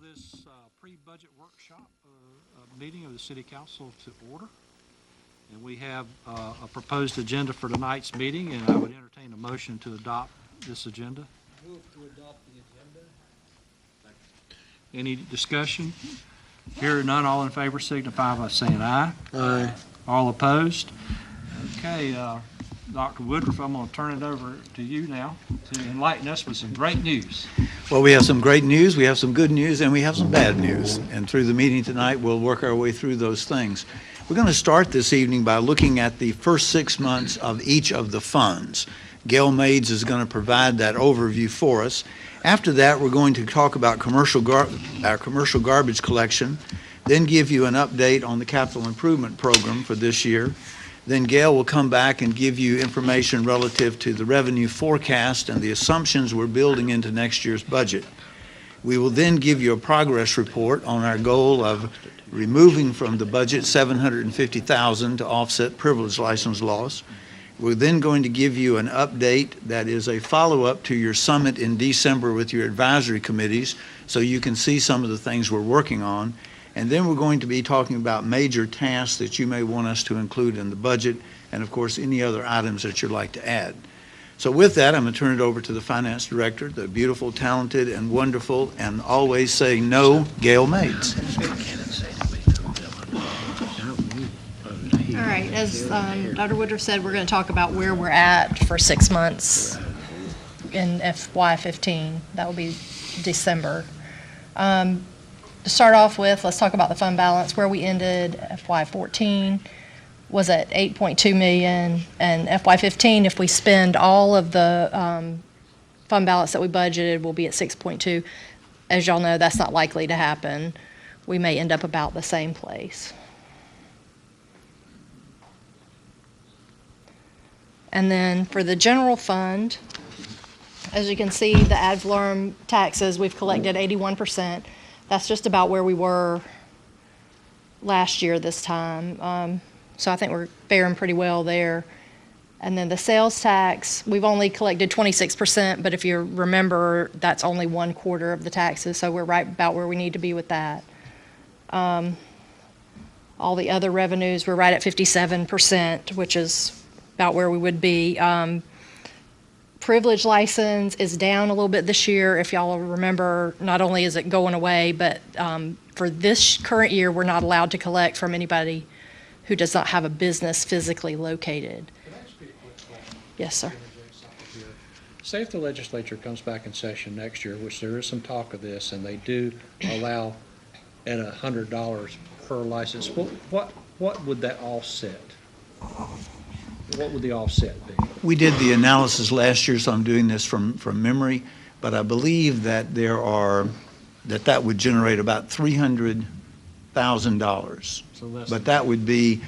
this pre-budget workshop meeting of the City Council to order. And we have a proposed agenda for tonight's meeting, and I would entertain a motion to adopt this agenda. Move to adopt the agenda. Any discussion? Hearing none, all in favor signify by saying aye. Aye. All opposed? Okay, Dr. Woodruff, I'm going to turn it over to you now to enlighten us with some great news. Well, we have some great news, we have some good news, and we have some bad news. And through the meeting tonight, we'll work our way through those things. We're going to start this evening by looking at the first 6 months of each of the funds. Gail Mades is going to provide that overview for us. After that, we're going to talk about our commercial garbage collection, then give you an update on the capital improvement program for this year. Then Gail will come back and give you information relative to the revenue forecast and the assumptions we're building into next year's budget. We will then give you a progress report on our goal of removing from the budget $750,000 to offset privilege license loss. We're then going to give you an update that is a follow-up to your summit in December with your advisory committees, so you can see some of the things we're working on. And then we're going to be talking about major tasks that you may want us to include in the budget, and of course any other items that you'd like to add. So with that, I'm going to turn it over to the finance director, the beautiful, talented, and wonderful, and always saying no, Gail Mades. All right, as Dr. Woodruff said, we're going to talk about where we're at for 6 months in FY15. That will be December. To start off with, let's talk about the fund balance. Where we ended FY14 was at $8.2 million, and FY15, if we spend all of the fund balance that we budgeted, will be at 6.2. As y'all know, that's not likely to happen. We may end up about the same place. And then for the general fund, as you can see, the ad valorem taxes, we've collected 81%. That's just about where we were last year this time. So I think we're faring pretty well there. And then the sales tax, we've only collected 26%, but if you remember, that's only 1/4 of the taxes, so we're right about where we need to be with that. All the other revenues, we're right at 57%, which is about where we would be. Privilege license is down a little bit this year. If y'all remember, not only is it going away, but for this current year, we're not allowed to collect from anybody who does not have a business physically located. Can I ask you a quick question? Yes, sir. Say if the legislature comes back in session next year, which there is some talk of this, and they do allow at $100 per license, what would that offset? What would the offset be? We did the analysis last year, so I'm doing this from memory, but I believe that that would generate about $300,000. So less But that would be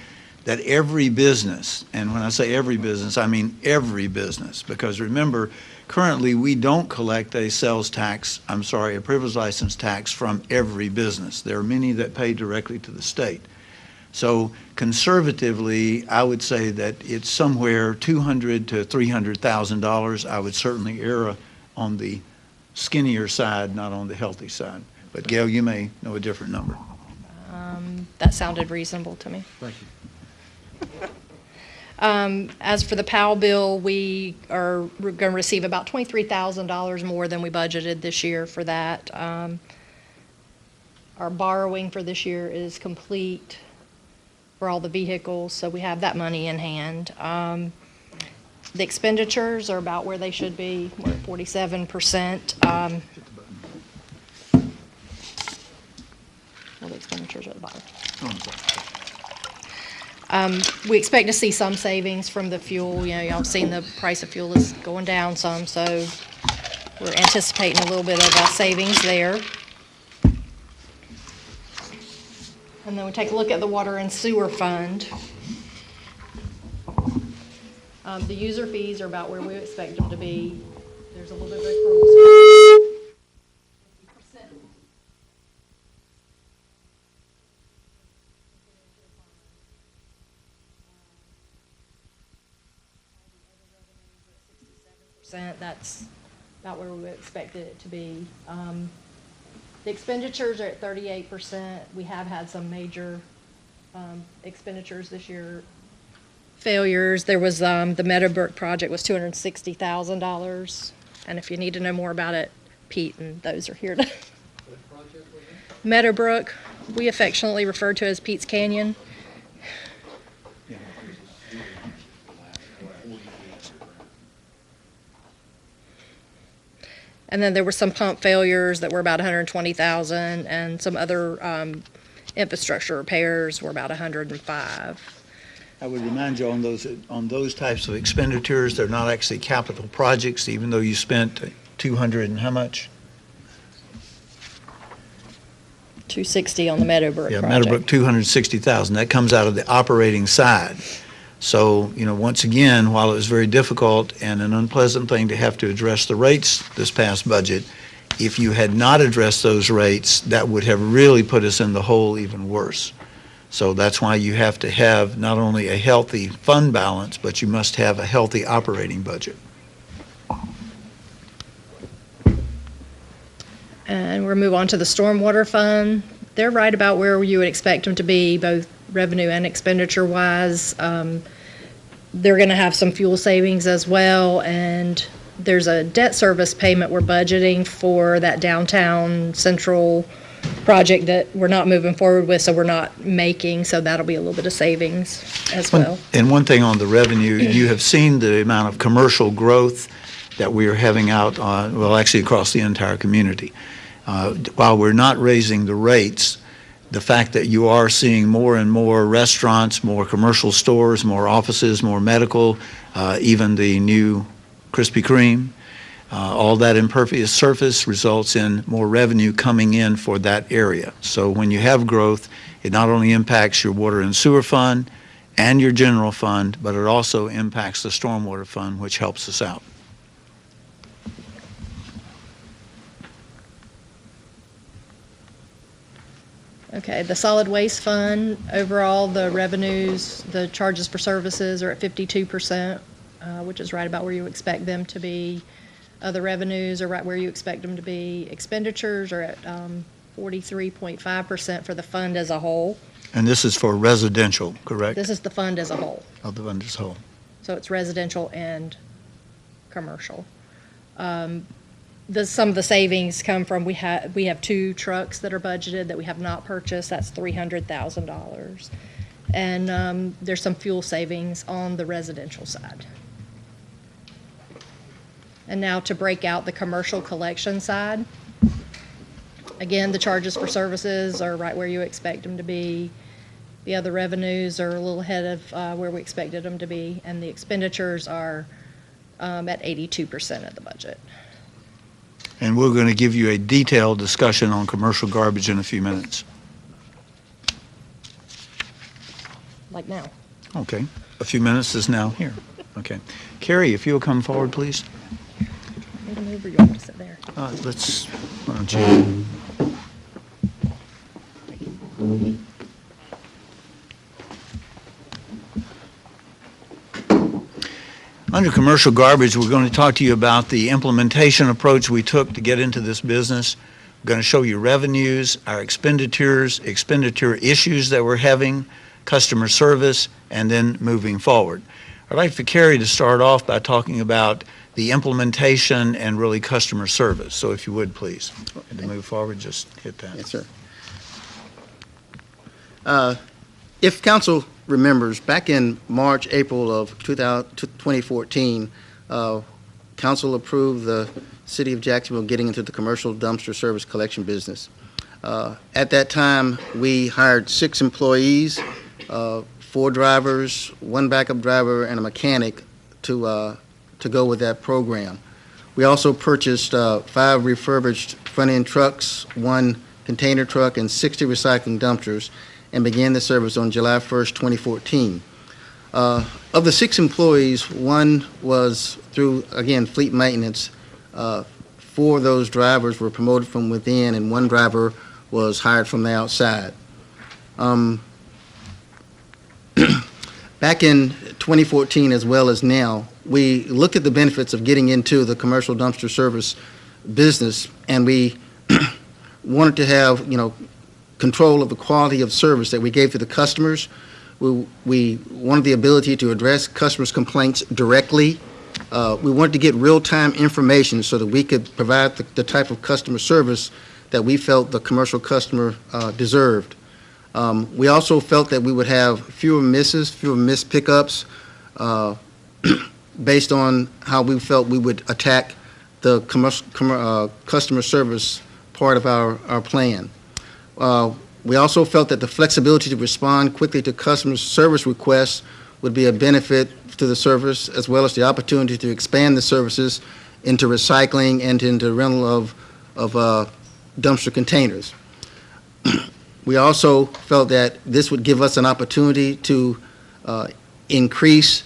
that every business, and when I say every business, I mean every business, because remember, currently we don't collect a privilege license tax from every business. There are many that pay directly to the state. So conservatively, I would say that it's somewhere $200,000 to $300,000. I would certainly err on the skinnier side, not on the healthy side. But Gail, you may know a different number. That sounded reasonable to me. Thank you. As for the POW bill, we're going to receive about $23,000 more than we budgeted this year for that. Our borrowing for this year is complete for all the vehicles, so we have that money in hand. The expenditures are about where they should be. We're at 47%. Well, the expenditures are at the bottom. We expect to see some savings from the fuel. You know, y'all have seen the price of fuel is going down some, so we're anticipating a little bit of savings there. And then we take a look at the water and sewer fund. The user fees are about where we expect them to be. There's a little bit of accrual. That's about where we expected it to be. The expenditures are at 38%. We have had some major expenditures this year. Failures, there was, the Meadowbrook project was $260,000. And if you need to know more about it, Pete and those are here to. What project was it? Meadowbrook, we affectionately refer to as Pete's Canyon. And then there were some pump failures that were about 120,000, and some other infrastructure repairs were about 105. I would remind you on those types of expenditures, they're not actually capital projects, even though you spent 200 and how much? 260 on the Meadowbrook Yeah, project. Meadowbrook, 260,000. That comes out of the operating side. So, once again, while it was very difficult and an unpleasant thing to have to address the rates this past budget, if you had not addressed those rates, that would have really put us in the hole even worse. So that's why you have to have not only a healthy fund balance, but you must have a healthy operating budget. And we'll move on to the stormwater fund. They're right about where you would expect them to be, both revenue and expenditure wise. They're going to have some fuel savings as well, and there's a debt service payment we're budgeting for that downtown central project that we're not moving forward with, so we're not making, so that'll be a little bit of savings as well. And one thing on the revenue, you have seen the amount of commercial growth that we are having out on, well, actually across the entire community. While we're not raising the rates, the fact that you are seeing more and more restaurants, more commercial stores, more offices, more medical, even the new Krispy Kreme, all that impervious surface results in more revenue coming in for that area. So when you have growth, it not only impacts your water and sewer fund and your general fund, but it also impacts the stormwater fund, which helps us out. Okay, the solid waste fund, overall, the revenues, the charges for services are at 52%, which is right about where you expect them to be. Other revenues are right where you expect them to be. Expenditures are at 43.5% for the fund as a whole. And this is for residential, correct? This is the fund as a whole. Of the fund as a whole. So it's residential and commercial. Some of the savings come from, we have 2 trucks that are budgeted that we have not purchased. That's $300,000. And there's some fuel savings on the residential side. And now to break out the commercial collection side. Again, the charges for services are right where you expect them to be. The other revenues are a little ahead of where we expected them to be. And the expenditures are at 82% of the budget. And we're going to give you a detailed discussion on commercial garbage in a few minutes. Like now. Okay. A few minutes is now here. Okay. Carrie, if you'll come forward, please. Need to move or you want me to sit there? Why don't you? Under commercial garbage, we're going to talk to you about the implementation approach we took to get into this business. We're going to show you revenues, our expenditures, expenditure issues that we're having, customer service, and then moving forward. I'd like for Carrie to start off by talking about the implementation and really customer service. So if you would, please. And to move forward, just hit that. Yes, sir. If council remembers, back in March, April of 2014, council approved the city of Jacksonville getting into the commercial dumpster service collection business. At that time, we hired 6 employees, 4 drivers, 1 backup driver, and a mechanic to go with that program. We also purchased 5 refurbished front-end trucks, 1 container truck, and 60 recycling dumpsters, and began the service on July 1st, 2014. Of the 6 employees, 1 was through, again, fleet maintenance. 4 of those drivers were promoted from within, and 1 driver was hired from the outside. Back in 2014 as well as now, we looked at the benefits of getting into the commercial dumpster service business, and we wanted to have, control of the quality of service that we gave to the customers. We wanted the ability to address customers' complaints directly. We wanted to get real-time information so that we could provide the type of customer service that we felt the commercial customer deserved. We also felt that we would have fewer missed pickups based on how we felt we would attack the customer service part of our plan. We also felt that the flexibility to respond quickly to customer service requests would be a benefit to the service, as well as the opportunity to expand the services into recycling and into rental of dumpster containers. We also felt that this would give us an opportunity to increase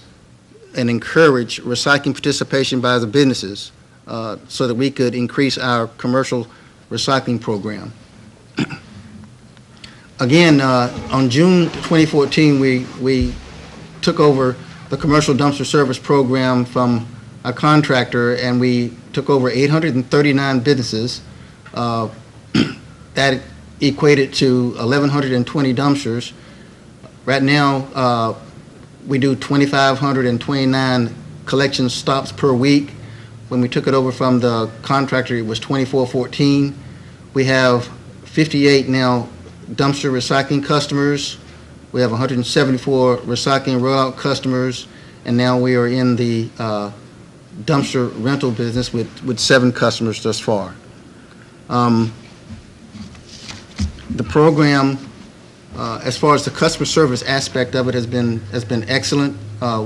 and encourage recycling participation by the businesses so that we could increase our commercial recycling program. Again, on June 2014, we took over the commercial dumpster service program from a contractor, and we took over 839 businesses. That equated to 1,120 dumpsters. Right now, we do 2,529 collection stops per week. When we took it over from the contractor, it was 2,414. We have 58 now dumpster recycling customers. We have 174 recycling rollout customers, and now we are in the dumpster rental business with 7 customers thus far. The program, as far as the customer service aspect of it, has been excellent.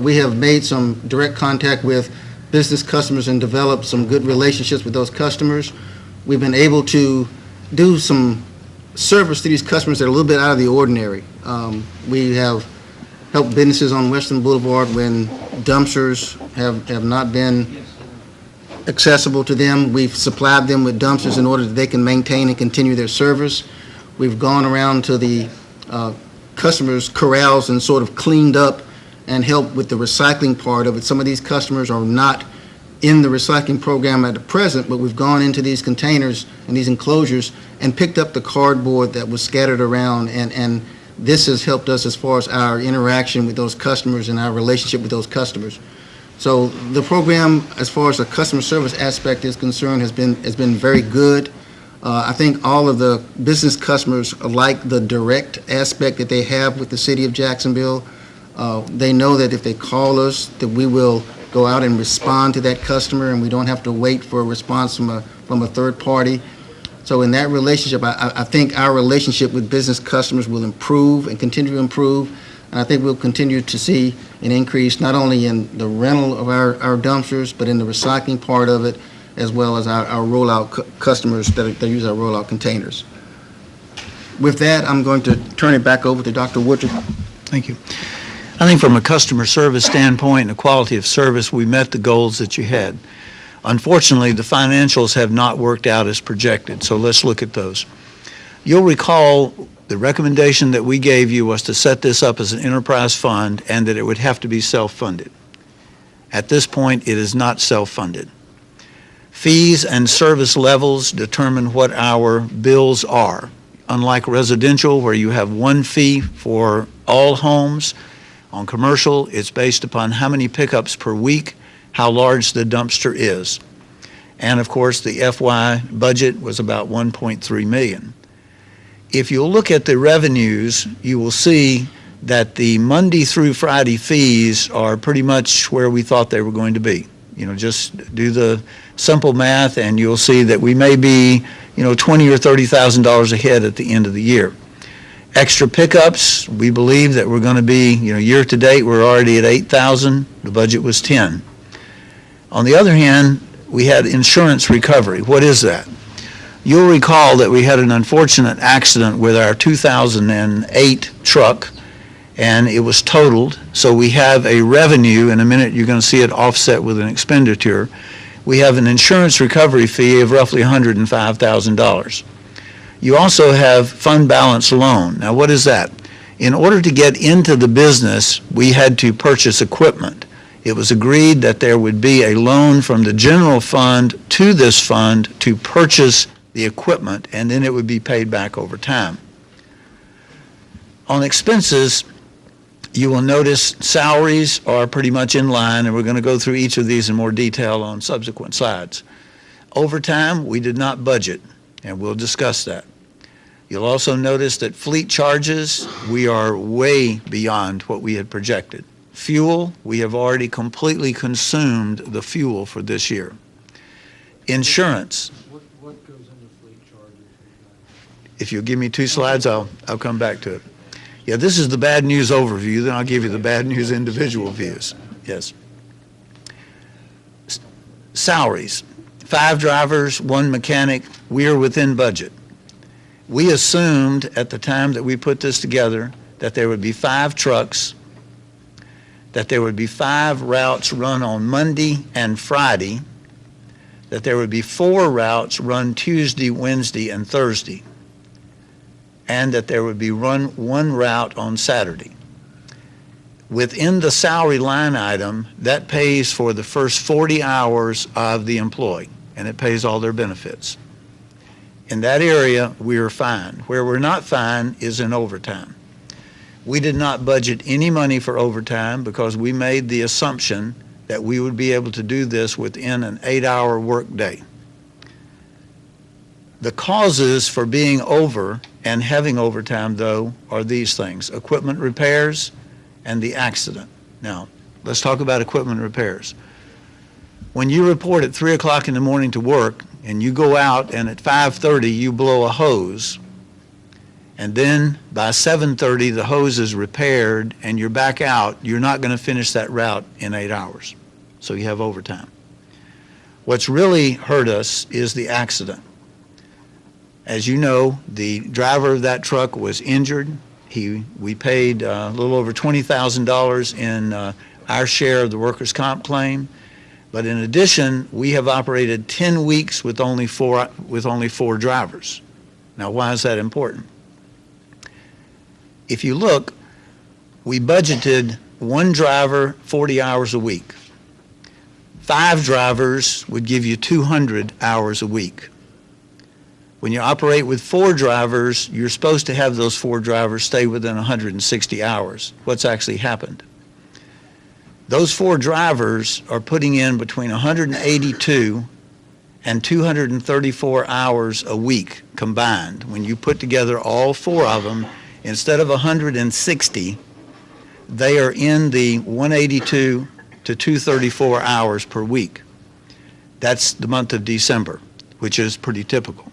We have made some direct contact with business customers and developed some good relationships with those customers. We've been able to do some service to these customers that are a little bit out of the ordinary. We have helped businesses on Western Boulevard when dumpsters have not been accessible to them. We've supplied them with dumpsters in order that they can maintain and continue their service. We've gone around to the customers' corrals and sort of cleaned up and helped with the recycling part of it. Some of these customers are not in the recycling program at the present, but we've gone into these containers and these enclosures and picked up the cardboard that was scattered around, and this has helped us as far as our interaction with those customers and our relationship with those customers. So the program, as far as the customer service aspect is concerned, has been very good. I think all of the business customers like the direct aspect that they have with the city of Jacksonville. They know that if they call us, that we will go out and respond to that customer, and we don't have to wait for a response from a third party. So in that relationship, I think our relationship with business customers will improve and continue to improve, and I think we'll continue to see an increase not only in the rental of our dumpsters, but in the recycling part of it, as well as our rollout customers that use our rollout containers. With that, I'm going to turn it back over to Dr. Woodruff. Thank you. I think from a customer service standpoint and the quality of service, we met the goals that you had. Unfortunately, the financials have not worked out as projected, so let's look at those. You'll recall the recommendation that we gave you was to set this up as an enterprise fund and that it would have to be self-funded. At this point, it is not self-funded. Fees and service levels determine what our bills are. Unlike residential, where you have one fee for all homes, on commercial, it's based upon how many pickups per week, how large the dumpster is. And of course, the FY budget was about $1.3 million. If you'll look at the revenues, you will see that the Monday through Friday fees are pretty much where we thought they were going to be. You know, just do the simple math and you'll see that we may be, $20,000 or $30,000 ahead at the end of the year. Extra pickups, we believe that we're going to be, year to date, we're already at 8,000. The budget was 10. On the other hand, we had insurance recovery. What is that? You'll recall that we had an unfortunate accident with our 2008 truck, and it was totaled. So we have a revenue. In a minute, you're going to see it offset with an expenditure. We have an insurance recovery fee of roughly $105,000. You also have fund balance loan. Now, what is that? In order to get into the business, we had to purchase equipment. It was agreed that there would be a loan from the general fund to this fund to purchase the equipment, and then it would be paid back over time. On expenses, you will notice salaries are pretty much in line, and we're going to go through each of these in more detail on subsequent slides. Overtime, we did not budget, and we'll discuss that. You'll also notice that fleet charges, we are way beyond what we had projected. Fuel, we have already completely consumed the fuel for this year. Insurance, What goes into fleet charges? if you'll give me 2 slides, I'll come back to it. Yeah, this is the bad news overview, then I'll give you the bad news individual views. Yes. Salaries, 5 drivers, 1 mechanic, we are within budget. We assumed at the time that we put this together that there would be 5 trucks, that there would be 5 routes run on Monday and Friday, that there would be 4 routes run Tuesday, Wednesday, and Thursday, and that there would be one route on Saturday. Within the salary line item, that pays for the first 40 hours of the employee, and it pays all their benefits. In that area, we are fine. Where we're not fine is in overtime. We did not budget any money for overtime because we made the assumption that we would be able to do this within an 8-hour workday. The causes for being over and having overtime, though, are these things: equipment repairs and the accident. Now, let's talk about equipment repairs. When you report at 3 o'clock in the morning to work and you go out and at 5:30 you blow a hose, and then by 7:30 the hose is repaired and you're back out, you're not going to finish that route in 8 hours. So you have overtime. What's really hurt us is the accident. As you know, the driver of that truck was injured. We paid a little over $20,000 in our share of the workers' comp claim. But in addition, we have operated 10 weeks with only four drivers. Now, why is that important? If you look, we budgeted 1 driver 40 hours a week. 5 drivers would give you 200 hours a week. When you operate with 4 drivers, you're supposed to have those 4 drivers stay within 160 hours. What's actually happened? Those 4 drivers are putting in between 182 and 234 hours a week combined. When you put together all 4 of them, instead of 160, they are in the 182 to 234 hours per week. That's the month of December, which is pretty typical.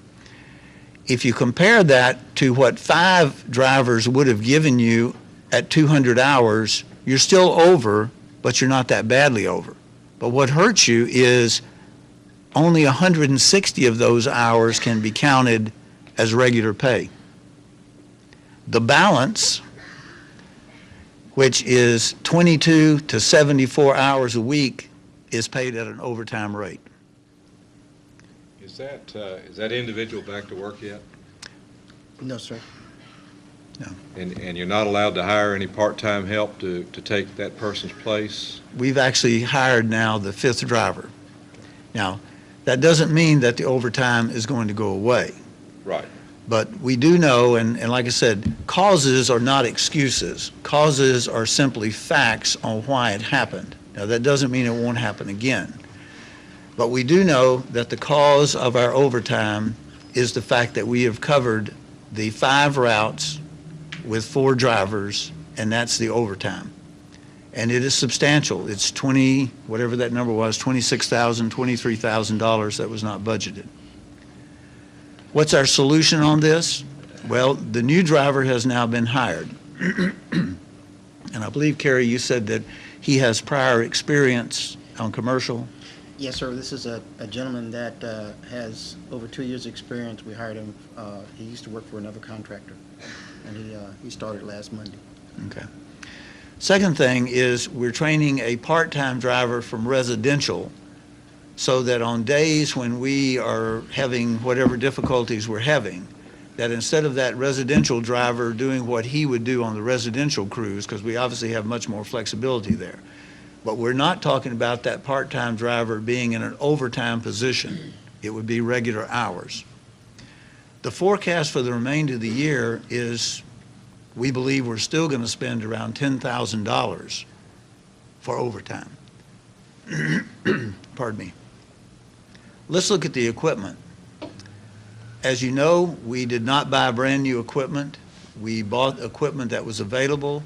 If you compare that to what 5 drivers would have given you at 200 hours, you're still over, but you're not that badly over. But what hurts you is only 160 of those hours can be counted as regular pay. The balance, which is 22 to 74 hours a week, is paid at an overtime rate. Is that individual back to work yet? No, sir. And you're not allowed to hire any part-time help to take that person's place? We've actually hired now the 5th driver. Now, that doesn't mean that the overtime is going to go away. Right. But we do know, and like I said, causes are not excuses. Causes are simply facts on why it happened. Now, that doesn't mean it won't happen again. But we do know that the cause of our overtime is the fact that we have covered the 5 routes with 4 drivers, and that's the overtime. And it is substantial. It's whatever that number was, $26,000, $23,000 that was not budgeted. What's our solution on this? Well, the new driver has now been hired. And I believe, Kerry, you said that he has prior experience on commercial. Yes, sir. This is a gentleman that has over 2 years' experience. We hired him. He used to work for another contractor, and he started last Monday. Okay. Second thing is we're training a part-time driver from residential so that on days when we are having whatever difficulties we're having, that instead of that residential driver doing what he would do on the residential crews, because we obviously have much more flexibility there, but we're not talking about that part-time driver being in an overtime position. It would be regular hours. The forecast for the remainder of the year is, we believe we're still going to spend around $10,000 for overtime. Pardon me. Let's look at the equipment. As you know, we did not buy brand new equipment. We bought equipment that was available,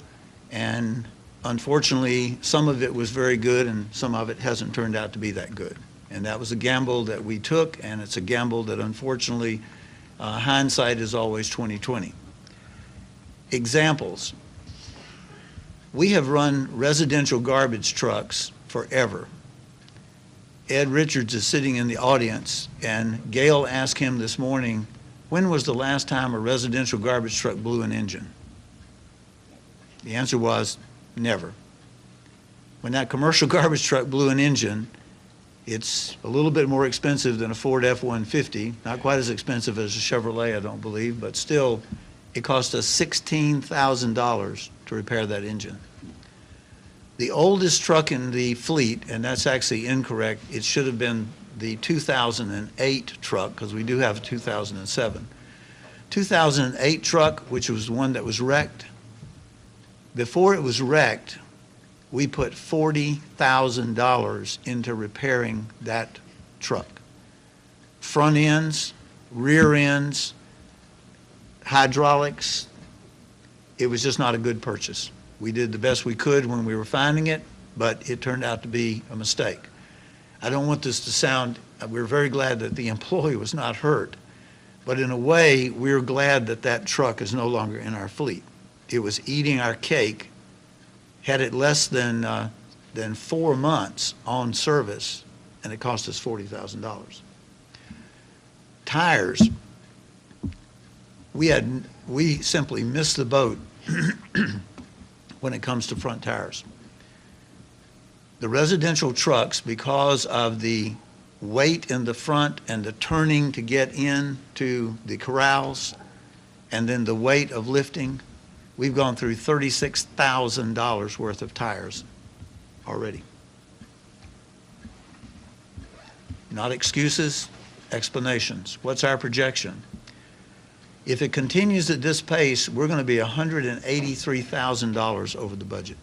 and unfortunately, some of it was very good and some of it hasn't turned out to be that good. And that was a gamble that we took, and it's a gamble that unfortunately, hindsight is always 20/20. Examples. We have run residential garbage trucks forever. Ed Richards is sitting in the audience, and Gail asked him this morning, when was the last time a residential garbage truck blew an engine? The answer was never. When that commercial garbage truck blew an engine, it's a little bit more expensive than a Ford F-150, not quite as expensive as a Chevrolet, I don't believe, but still, it cost us $16,000 to repair that engine. The oldest truck in the fleet, and that's actually incorrect, it should have been the 2008 truck, because we do have a 2007. 2008 truck, which was the one that was wrecked, before it was wrecked, we put $40,000 into repairing that truck. Front ends, rear ends, hydraulics, it was just not a good purchase. We did the best we could when we were finding it, but it turned out to be a mistake. I don't want this to sound, we're very glad that the employee was not hurt, but in a way, we're glad that that truck is no longer in our fleet. It was eating our cake. Had it less than 4 months on service, and it cost us $40,000. Tires, we simply missed the boat when it comes to front tires. The residential trucks, because of the weight in the front and the turning to get into the corrals, and then the weight of lifting, we've gone through $36,000 worth of tires already. Not excuses, explanations. What's our projection? If it continues at this pace, we're going to be $183,000 over the budget.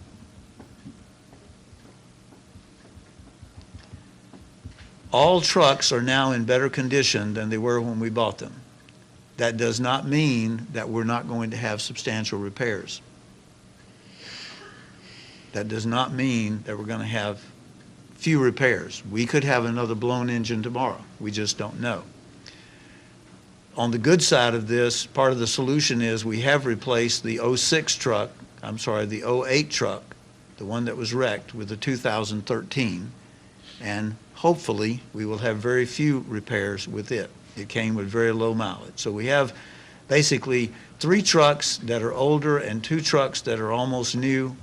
All trucks are now in better condition than they were when we bought them. That does not mean that we're not going to have substantial repairs. That does not mean that we're going to have few repairs. We could have another blown engine tomorrow. We just don't know. On the good side of this, part of the solution is we have replaced the 08 truck, the one that was wrecked, with the 2013, and hopefully we will have very few repairs with it. It came with very low mileage. So we have basically 3 trucks that are older and 2 trucks that are almost new,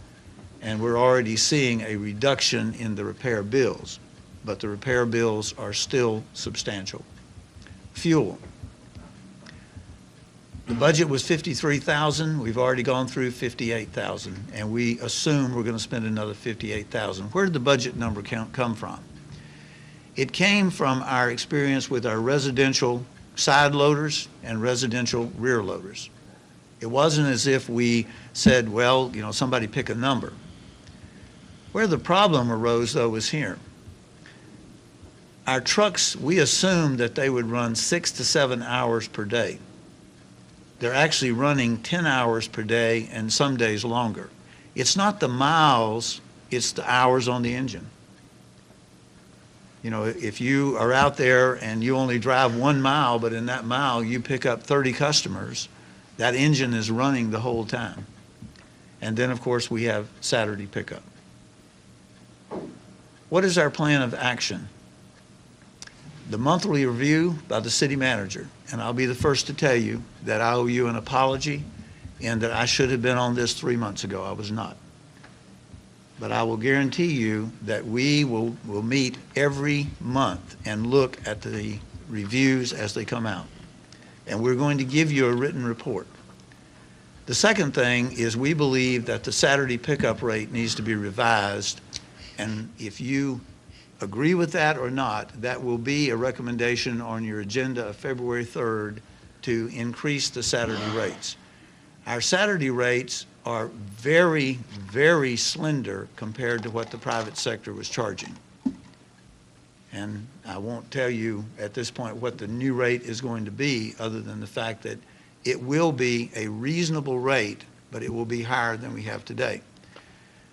and we're already seeing a reduction in the repair bills, but the repair bills are still substantial. Fuel. The budget was $53,000. We've already gone through $58,000, and we assume we're going to spend another $58,000. Where did the budget number come from? It came from our experience with our residential side loaders and residential rear loaders. It wasn't as if we said, well, you know, somebody pick a number. Where the problem arose, though, was here. Our trucks, we assumed that they would run 6 to 7 hours per day. They're actually running 10 hours per day and some days longer. It's not the miles, it's the hours on the engine. You know, if you are out there and you only drive 1 mile, but in that mile you pick up 30 customers, that engine is running the whole time. And then, of course, we have Saturday pickup. What is our plan of action? The monthly review by the city manager, and I'll be the first to tell you that I owe you an apology and that I should have been on this 3 months ago. I was not. But I will guarantee you that we will meet every month and look at the reviews as they come out. And we're going to give you a written report. The second thing is we believe that the Saturday pickup rate needs to be revised, and if you agree with that or not, that will be a recommendation on your agenda of February 3rd to increase the Saturday rates. Our Saturday rates are very, very slender compared to what the private sector was charging. And I won't tell you at this point what the new rate is going to be, other than the fact that it will be a reasonable rate, but it will be higher than we have today.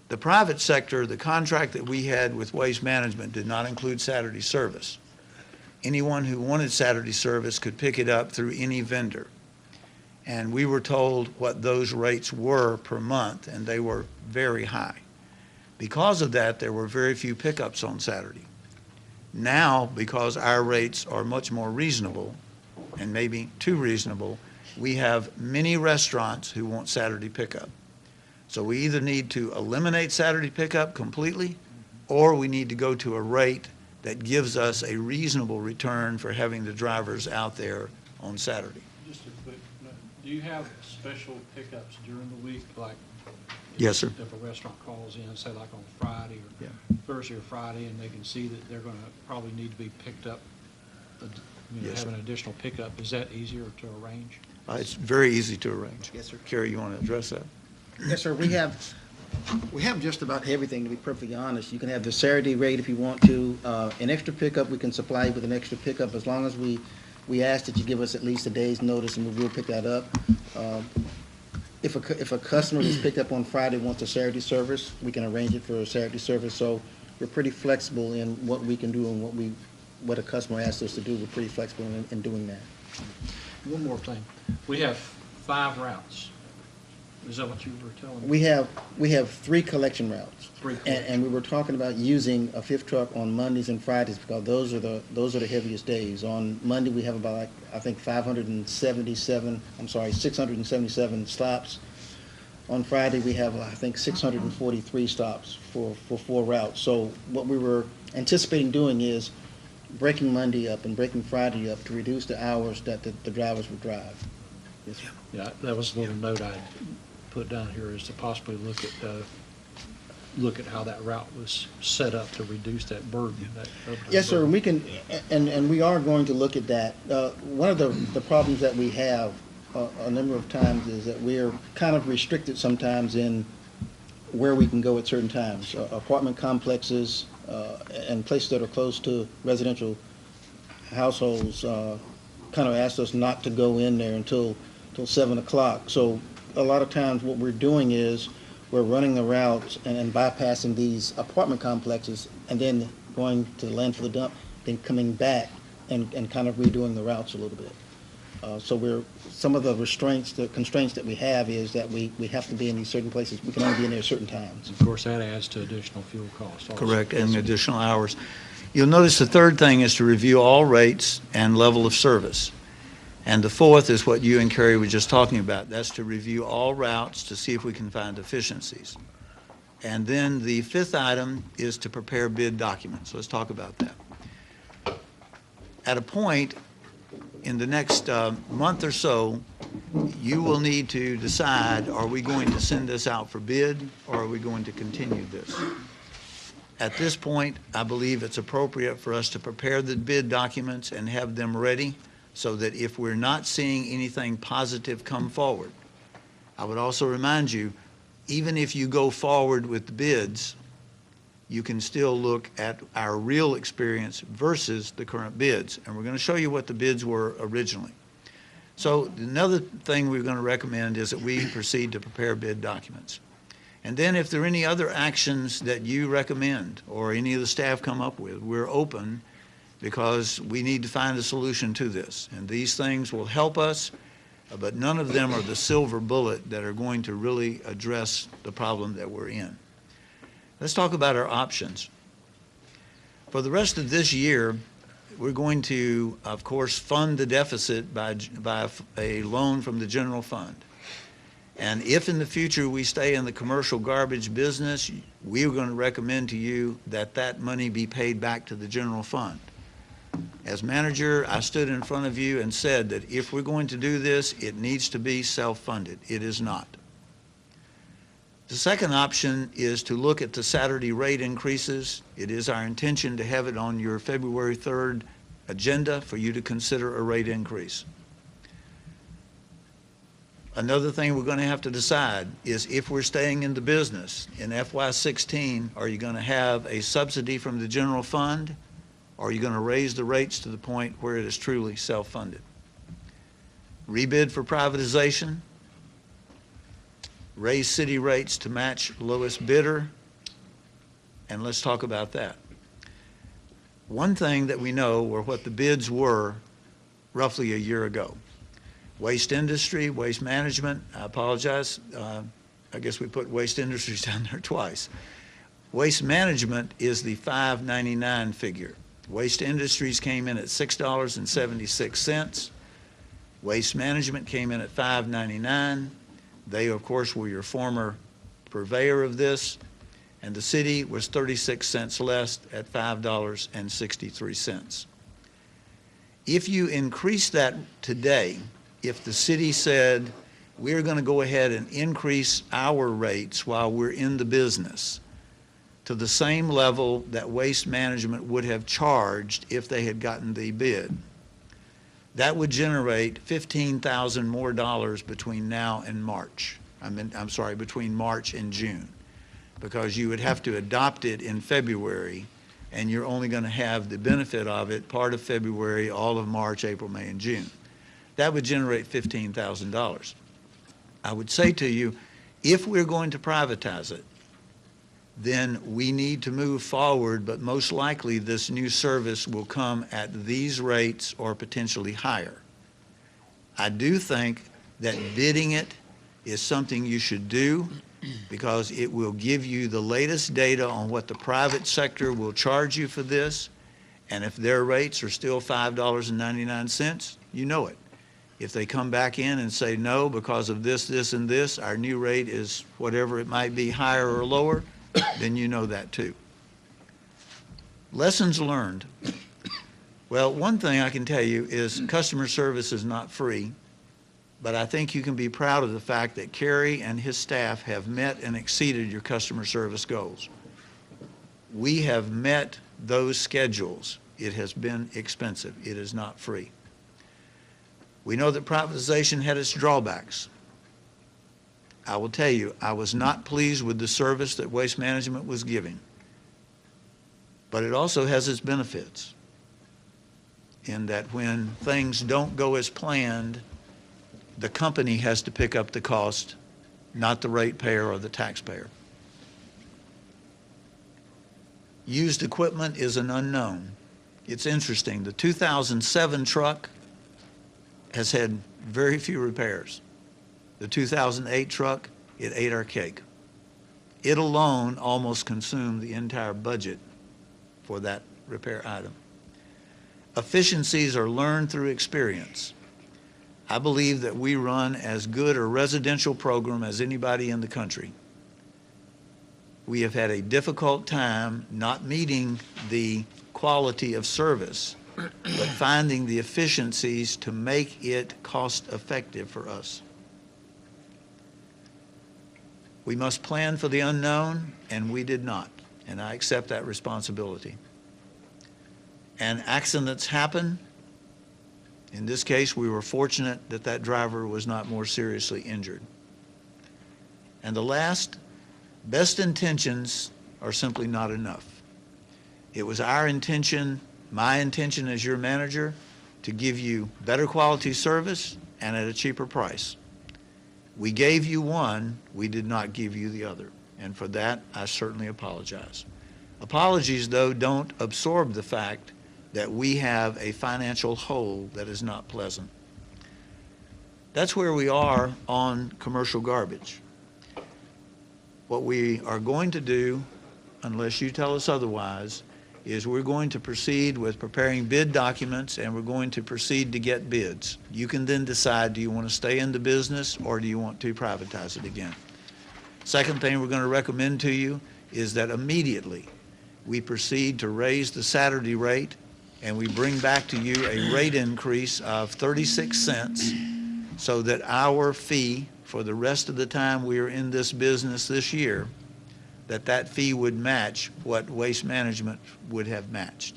The private sector, the contract that we had with Waste Management did not include Saturday service. Anyone who wanted Saturday service could pick it up through any vendor. And we were told what those rates were per month, and they were very high. Because of that, there were very few pickups on Saturday. Now, because our rates are much more reasonable, and maybe too reasonable, we have many restaurants who want Saturday pickup. So we either need to eliminate Saturday pickup completely, or we need to go to a rate that gives us a reasonable return for having the drivers out there on Saturday. Just a quick, do you have special pickups during the week, like? Yes, sir. If a restaurant calls in, say like on Friday or Thursday or Friday, and they can see that they're going to probably need to be picked up, Yes, have sir. an additional pickup, is that easier to arrange? It's very easy to arrange. Yes, sir. Kerry, you want to address that? Yes, sir, we have just about everything, to be perfectly honest. You can have the Saturday rate if you want to. An extra pickup, we can supply you with an extra pickup as long as we ask that you give us at least a day's notice, and we will pick that up. If a customer is picked up on Friday wants a Saturday service, we can arrange it for a Saturday service. So we're pretty flexible in what we can do and what a customer asks us to do. We're pretty flexible in doing that. One more thing. We have 5 routes. Is that what you were telling me? We have 3 collection routes. 3 And we were talking about using a 5th truck on Mondays and Fridays because those are the heaviest days. On Monday, we have about, I think, 677 stops. On Friday, we have, I think, 643 stops for 4 routes. So what we were anticipating doing is breaking Monday up and breaking Friday up to reduce the hours that the drivers would drive. Yes, sir. Yeah, that was a little note I put down here, is to possibly look at how that route was set up to reduce that burden. Yes, sir, and we can, and we are going to look at that. One of the problems that we have a number of times is that we are kind of restricted sometimes in where we can go at certain times. Apartment complexes and places that are close to residential households kind of asked us not to go in there until 7 o'clock. So a lot of times what we're doing is we're running the routes and bypassing these apartment complexes and then going to the landfill dump, then coming back and kind of redoing the routes a little bit. So some of the constraints that we have is that we have to be in these certain places. We can only be in there at certain times. Of course, that adds to additional fuel costs also. Correct, and additional hours. You'll notice the third thing is to review all rates and level of service. And the fourth is what you and Kerry were just talking about. That's to review all routes to see if we can find efficiencies. And then the 5th item is to prepare bid documents. Let's talk about that. At a point in the next month or so, you will need to decide, are we going to send this out for bid or are we going to continue this? At this point, I believe it's appropriate for us to prepare the bid documents and have them ready so that if we're not seeing anything positive come forward. I would also remind you, even if you go forward with the bids, you can still look at our real experience versus the current bids. And we're going to show you what the bids were originally. So another thing we're going to recommend is that we proceed to prepare bid documents. And then if there are any other actions that you recommend or any of the staff come up with, we're open because we need to find a solution to this. And these things will help us, but none of them are the silver bullet that are going to really address the problem that we're in. Let's talk about our options. For the rest of this year, we're going to, of course, fund the deficit by a loan from the general fund. And if in the future we stay in the commercial garbage business, we are going to recommend to you that that money be paid back to the general fund. As manager, I stood in front of you and said that if we're going to do this, it needs to be self-funded. It is not. The second option is to look at the Saturday rate increases. It is our intention to have it on your February 3rd agenda for you to consider a rate increase. Another thing we're going to have to decide is if we're staying in the business in FY16, are you going to have a subsidy from the general fund, or are you going to raise the rates to the point where it is truly self-funded? Rebid for privatization, raise city rates to match lowest bidder, and let's talk about that. One thing that we know were what the bids were roughly a year ago. Waste industry, waste management, I apologize, I guess we put waste industries down there twice. Waste management is the $5.99 figure. Waste industries came in at $6.76. Waste management came in at $5.99. They, of course, were your former purveyor of this, and the city was 36 cents less at $5.63. If you increase that today, if the city said, we're going to go ahead and increase our rates while we're in the business to the same level that waste management would have charged if they had gotten the bid, that would generate $15,000 more between now and March. Between March and June, because you would have to adopt it in February, and you're only going to have the benefit of it part of February, all of March, April, May, and June. That would generate $15,000. I would say to you, if we're going to privatize it, then we need to move forward, but most likely this new service will come at these rates or potentially higher. I do think that bidding it is something you should do because it will give you the latest data on what the private sector will charge you for this, and if their rates are still $5.99, you know it. If they come back in and say, no, because of this, this, and this, our new rate is whatever it might be, higher or lower, then you know that too. Lessons learned. Well, one thing I can tell you is customer service is not free, but I think you can be proud of the fact that Kerry and his staff have met and exceeded your customer service goals. We have met those schedules. It has been expensive. It is not free. We know that privatization had its drawbacks. I will tell you, I was not pleased with the service that Waste Management was giving. But it also has its benefits in that when things don't go as planned, the company has to pick up the cost, not the ratepayer or the taxpayer. Used equipment is an unknown. It's interesting. The 2007 truck has had very few repairs. The 2008 truck, it ate our cake. It alone almost consumed the entire budget for that repair item. Efficiencies are learned through experience. I believe that we run as good a residential program as anybody in the country. We have had a difficult time not meeting the quality of service, but finding the efficiencies to make it cost-effective for us. We must plan for the unknown, and we did not, and I accept that responsibility. And accidents happen. In this case, we were fortunate that that driver was not more seriously injured. And the last, best intentions are simply not enough. It was our intention, my intention as your manager, to give you better quality service and at a cheaper price. We gave you one, we did not give you the other. And for that, I certainly apologize. Apologies, though, don't absorb the fact that we have a financial hole that is not pleasant. That's where we are on commercial garbage. What we are going to do, unless you tell us otherwise, is we're going to proceed with preparing bid documents and we're going to proceed to get bids. You can then decide, do you want to stay in the business or do you want to privatize it again? Second thing we're going to recommend to you is that immediately we proceed to raise the Saturday rate and we bring back to you a rate increase of 36 cents so that our fee for the rest of the time we are in this business this year, that fee would match what Waste Management would have matched.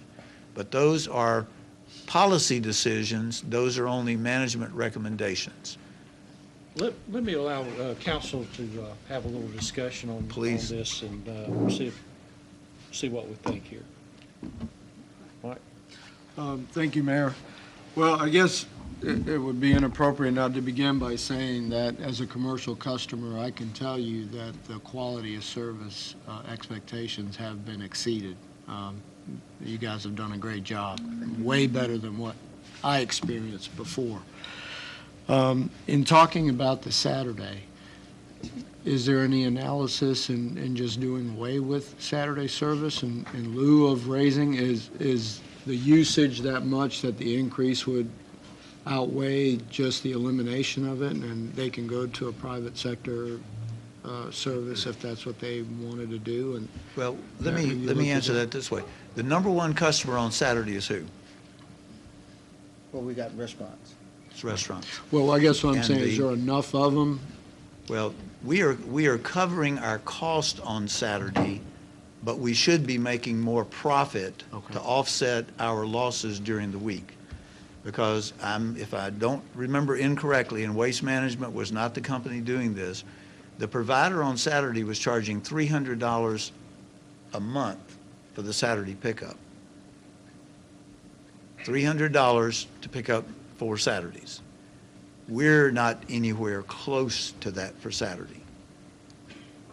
But those are policy decisions. Those are only management recommendations. Let me allow council to have a little discussion on Please. this and see what we think here. Mike? Thank you, Mayor. Well, I guess it would be inappropriate not to begin by saying that as a commercial customer, I can tell you that the quality of service expectations have been exceeded. You guys have done a great job, way better than what I experienced before. In talking about the Saturday, is there any analysis in just doing away with Saturday service in lieu of raising? Is the usage that much that the increase would outweigh just the elimination of it, and they can go to a private sector service if that's what they wanted to do? And Well, let me answer that this way. The number one customer on Saturday is who? Well, we got restaurants. It's restaurants. well, I guess what I'm And saying is the- there enough of them? Well, we are covering our cost on Saturday, but we should be making more profit Okay. to offset our losses during the week. Because if I don't remember incorrectly, and Waste Management was not the company doing this, the provider on Saturday was charging $300 a month for the Saturday pickup. $300 to pick up 4 Saturdays. We're not anywhere close to that for Saturday.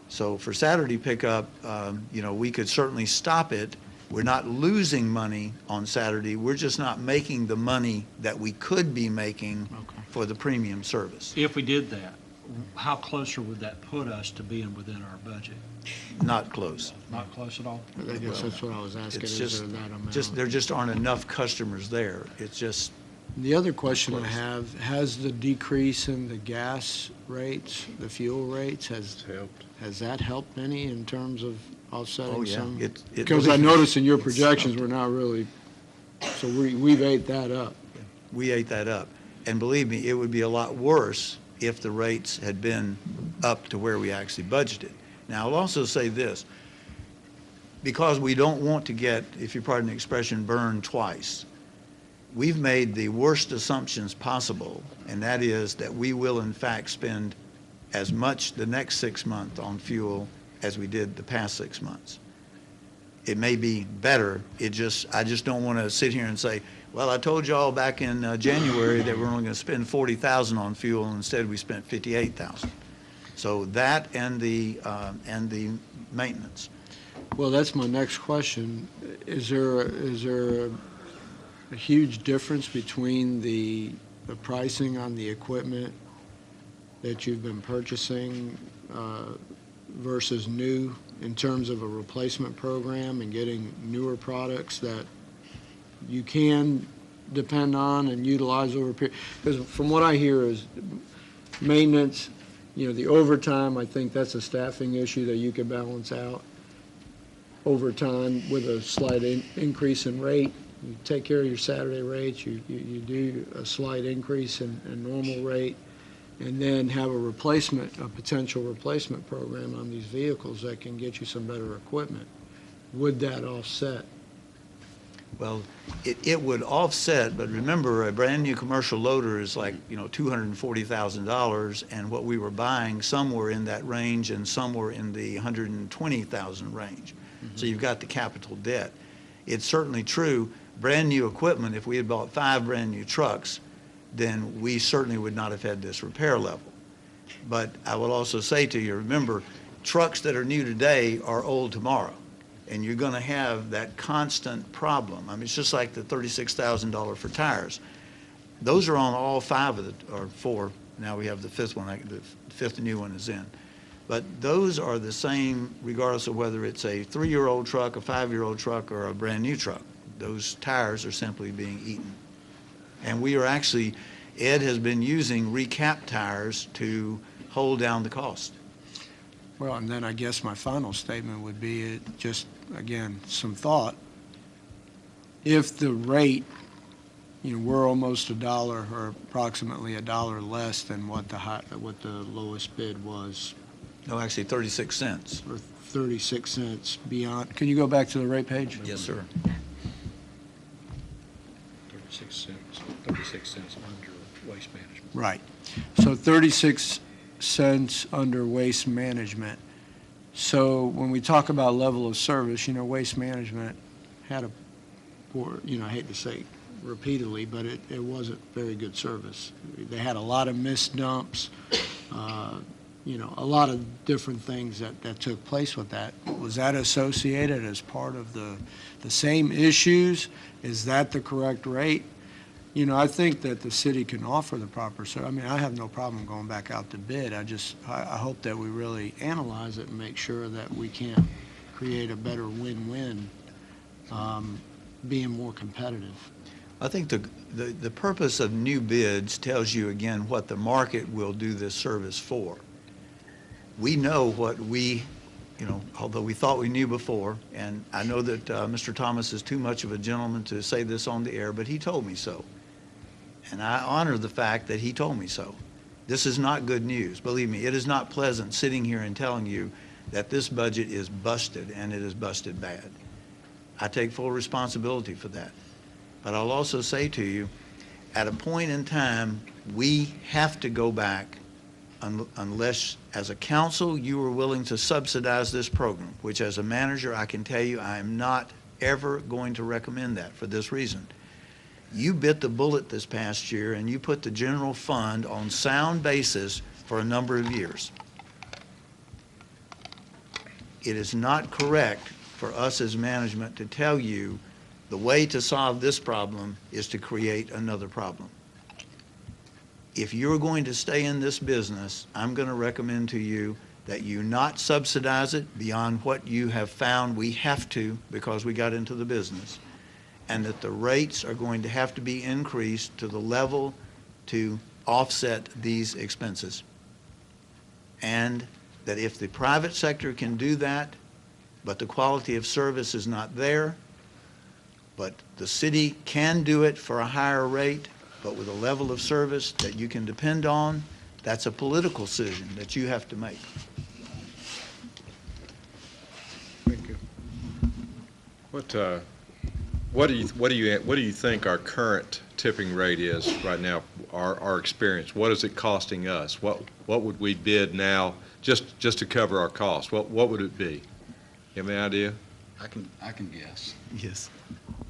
So for Saturday pickup, we could certainly stop it. We're not losing money on Saturday. We're just not making the money that we could be making Okay. for the premium service. If we did that, how closer would that put us to being within our budget? Not close. Not close at all? I guess that's what I was asking, It's is just, there that amount? there just aren't enough customers there. It's just, The other question I Close. have, has the decrease in the gas rates, the fuel rates, has that helped any in terms of offsetting oh yeah. some? It- Because I noticed in your projections, we're not really, so we've ate that up. We ate that up. And believe me, it would be a lot worse if the rates had been up to where we actually budgeted. Now, I'll also say this, because we don't want to get, if you pardon the expression, burned twice, we've made the worst assumptions possible, and that is that we will in fact spend as much the next 6 months on fuel as we did the past 6 months. It may be better, I just don't want to sit here and say, well, I told you all back in January that we're only going to spend $40,000 on fuel, and instead we spent $58,000. So that and the maintenance. Well, that's my next question. Is there a huge difference between the pricing on the equipment that you've been purchasing versus new in terms of a replacement program and getting newer products that you can depend on and utilize over a period? Because from what I hear is maintenance, the overtime, I think that's a staffing issue that you could balance out over time with a slight increase in rate. You take care of your Saturday rates, you do a slight increase in normal rate, and then have a potential replacement program on these vehicles that can get you some better equipment. Would that offset? Well, it would offset, but remember, a brand-new commercial loader is like, $240,000, and what we were buying, some were in that range, and some were in the $120,000 range. So you've got the capital debt. It's certainly true, brand-new equipment, if we had bought 5 brand-new trucks, then we certainly would not have had this repair level. But I will also say to you, remember, trucks that are new today are old tomorrow. And you're going to have that constant problem. I mean, it's just like the $36,000 for tires. Those are on all 5 of or 4. Now we have the 5th one. The 5th new one is in. But those are the same regardless of whether it's a 3-year-old truck, a 5-year-old truck, or a brand-new truck. Those tires are simply being eaten. And we are actually, Ed has been using recap tires to hold down the cost. Well, and then I guess my final statement would be just, again, some thought. If the rate, we're almost $1 or approximately $1 less than what the lowest bid was, No, actually 36 cents. or 36 cents beyond. Can you go back to the rate page? Yes, sir. 36 cents under Waste Management. Right. So So 36 cents under waste management. So when we talk about level of service, waste management had a poor, I hate to say repeatedly, but it wasn't very good service. They had a lot of missed dumps, a lot of different things that took place with that. Was that associated as part of the same issues? Is that the correct rate? I think that the city can offer the proper service. I mean, I have no problem going back out to bid. I hope that we really analyze it and make sure that we can create a better win-win, being more competitive. I think the purpose of new bids tells you, again, what the market will do this service for. We know what although we thought we knew before, and I know that Mr. Thomas is too much of a gentleman to say this on the air, but he told me so. And I honor the fact that he told me so. This is not good news. Believe me, it is not pleasant sitting here and telling you that this budget is busted, and it is busted bad. I take full responsibility for that. But I'll also say to you, at a point in time, we have to go back unless, as a council, you are willing to subsidize this program, which as a manager, I can tell you, I am not ever going to recommend that for this reason. You bit the bullet this past year, and you put the general fund on sound basis for a number of years. It is not correct for us as management to tell you the way to solve this problem is to create another problem. If you're going to stay in this business, I'm going to recommend to you that you not subsidize it beyond what you have found we have to because we got into the business, and that the rates are going to have to be increased to the level to offset these expenses. And that if the private sector can do that, but the quality of service is not there, but the city can do it for a higher rate, but with a level of service that you can depend on, that's a political decision that you have to make. Thank you. What do you think our current tipping rate is right now? Our experience. What is it costing us? What would we bid now just to cover our costs? What would it be? You have any idea? I can guess. Yes.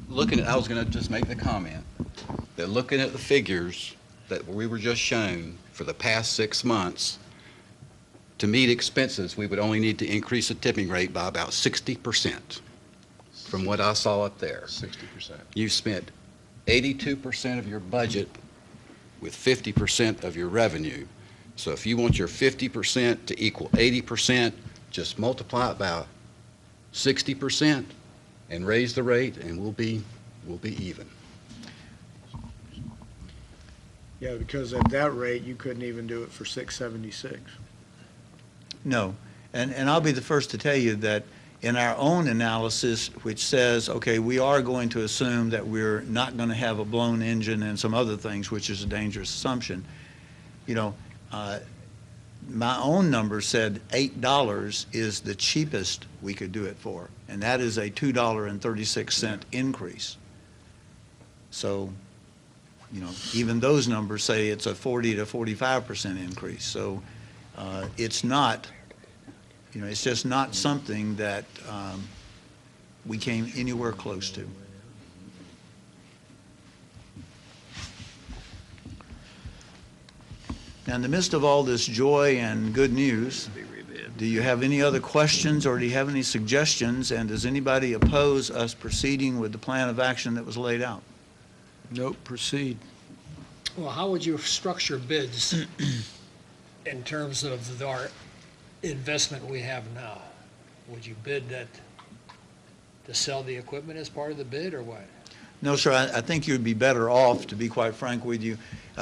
I was going to just make the comment that looking at the figures that we were just shown for the past 6 months, to meet expenses, we would only need to increase the tipping rate by about 60%. From what I saw up there. 60%. You spent 82% of your budget with 50% of your revenue. So if you want your 50% to equal 80%, just multiply it by 60% and raise the rate, and we'll be even. Yeah, because at that rate, you couldn't even do it for $6.76. No. And I'll be the first to tell you that in our own analysis, which says, okay, we are going to assume that we're not going to have a blown engine and some other things, which is a dangerous assumption. My own number said $8 is the cheapest we could do it for, and that is a $2.36 increase. So, even those numbers say it's a 40 to 45% increase. So it's not, it's just not something that we came anywhere close to. Now, in the midst of all this joy and good news, do you have any other questions or do you have any suggestions? And does anybody oppose us proceeding with the plan of action that was laid out? Nope, proceed. Well, how would you structure bids in terms of our investment we have now? Would you bid that to sell the equipment as part of the bid, or what? No, sir, I think you'd be better off, to be quite frank with you.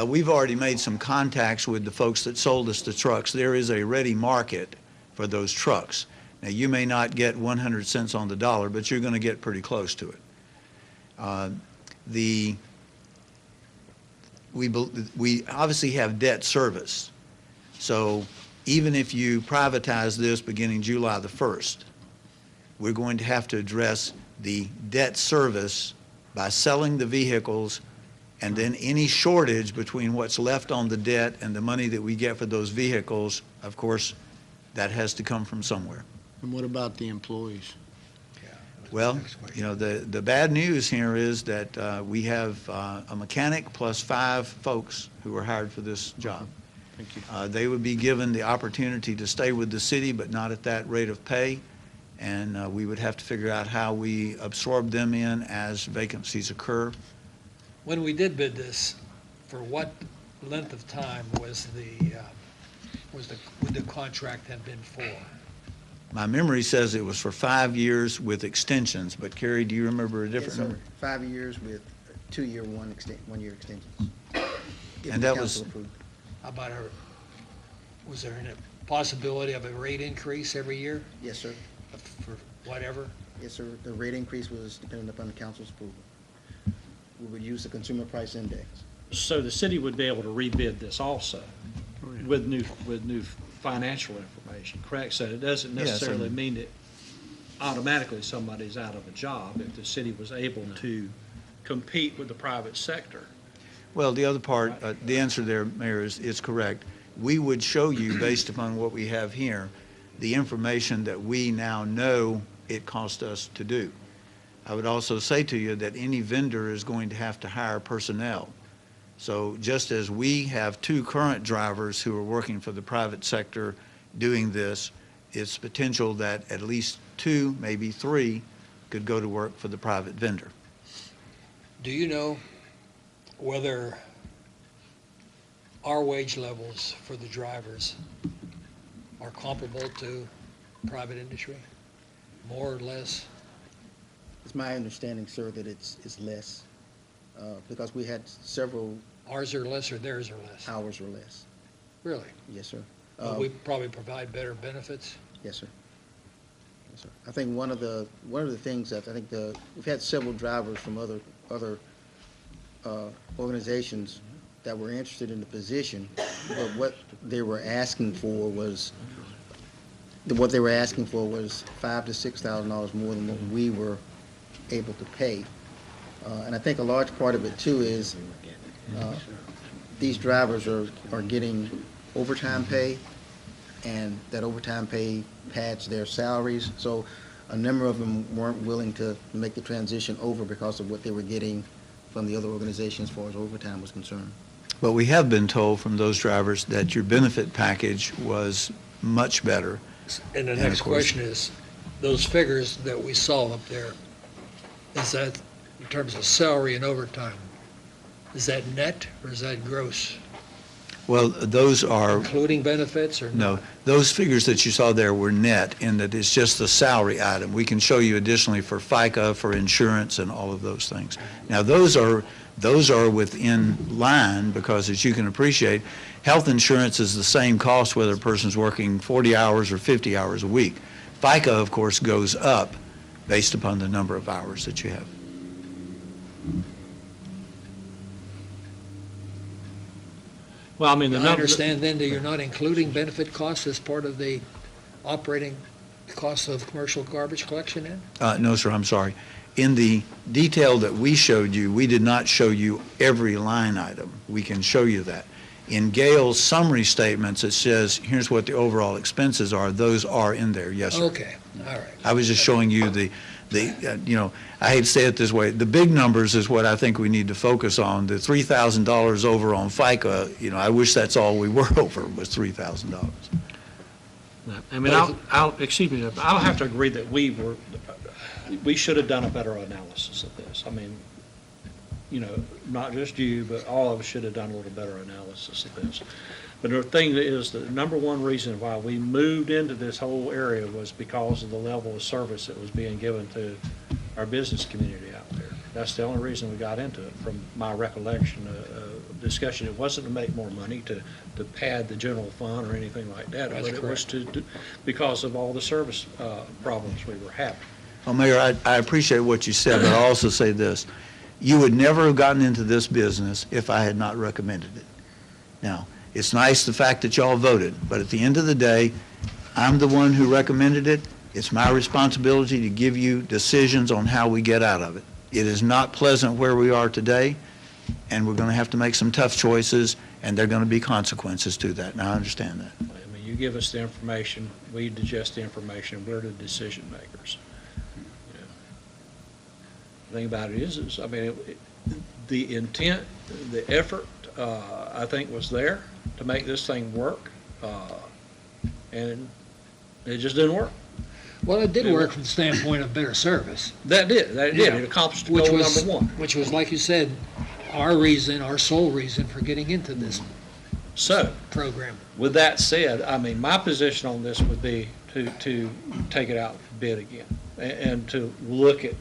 We've already made some contacts with the folks that sold us the trucks. There is a ready market for those trucks. Now, you may not get 100 cents on the dollar, but you're going to get pretty close to it. We obviously have debt service. So even if you privatize this beginning July the 1st, we're going to have to address the debt service by selling the vehicles And then any shortage between what's left on the debt and the money that we get for those vehicles, of course, that has to come from somewhere. And what about the employees? Well, you know, the bad news here is that we have a mechanic plus 5 folks who were hired for this job. Thank you. They would be given the opportunity to stay with the city, but not at that rate of pay. And we would have to figure out how we absorb them in as vacancies occur. When we did bid this, for what length of time would the contract have been for? My memory says it was for 5 years with extensions, but Carrie, do you remember a Yes, different sir. number? 5 years with 2-year, 1-year extensions. If And the that council was- approved. How about was there a possibility of a rate increase every year Yes, sir. for whatever? Yes, sir. The rate increase was dependent upon the council's approval. We would use the consumer price index. So the city would be able to rebid this also with new financial information, correct? So it doesn't Yes, necessarily and- mean that automatically somebody's out of a job if the city was able to compete with the private sector. Well, the other part, the answer there, Mayor, is correct. We would show you, based upon what we have here, the information that we now know it cost us to do. I would also say to you that any vendor is going to have to hire personnel. So just as we have 2 current drivers who are working for the private sector doing this, it's potential that at least 2, maybe 3, could go to work for the private vendor. Do you know whether our wage levels for the drivers are comparable to private industry? More or less? It's my understanding, sir, that it's less, because we had several Ours are less or theirs are less? hours or less. Really? Yes, sir. But we probably provide better benefits? Yes, sir. Yes, sir. I think one of the things that I think we've had several drivers from other organizations that were interested in the position, but what they were asking for was $5,000 to $6,000 more than what we were able to pay. And I think a large part of it too is these drivers are getting overtime pay, and that overtime pay pads their salaries. So a number of them weren't willing to make the transition over because of what they were getting from the other organizations as far as overtime was concerned. But we have been told from those drivers that your benefit package was much better. And the And next of course- question is, those figures that we saw up there, is that in terms of salary and overtime, is that net or is that gross? Well, those are, Including benefits or no, not? those figures that you saw there were net in that it's just the salary item. We can show you additionally for FICA, for insurance, and all of those things. Now, those are within line because, as you can appreciate, health insurance is the same cost whether a person's working 40 hours or 50 hours a week. FICA, of course, goes up based upon the number of hours that you have. Well, I mean, the I number. understand then that you're not including benefit costs as part of the operating cost of commercial garbage collection in? No, sir, I'm sorry. In the detail that we showed you, we did not show you every line item. We can show you that. In Gail's summary statements, it says, here's what the overall expenses are. Those are in there, yes, sir. Okay, all right. I was just showing you I hate to say it this way, the big numbers is what I think we need to focus on. The $3,000 over on FICA, I wish that's all we were over was $3,000. I mean, excuse me, I'll have to agree that we should have done a better analysis of this. I mean, not just you, but all of us should have done a little better analysis of this. But the thing is, the number one reason why we moved into this whole area was because of the level of service that was being given to our business community out there. That's the only reason we got into it, from my recollection of discussion. It wasn't to make more money, to pad the general fund or anything like that. That's But it was because of all the service problems we were having. Well, Mayor, I appreciate what you said, but I'll also say this. You would never have gotten into this business if I had not recommended it. Now, it's nice the fact that y'all voted, but at the end of the day, I'm the one who recommended it. It's my responsibility to give you decisions on how we get out of it. It is not pleasant where we are today, and we're going to have to make some tough choices, and there are going to be consequences to that, and I understand that. I mean, you give us the information, we digest the information, we're the decision makers. You know. The thing about it is I mean, the intent, the effort, I think was there to make this thing work, and it just didn't work. Well, it did work from the standpoint of better service. That did. Yeah. It accomplished Which goal was, number one. which was, like you said, our reason, our sole reason for getting into this So, program. with that said, I mean, my position on this would be to take it out for bid again, and to look at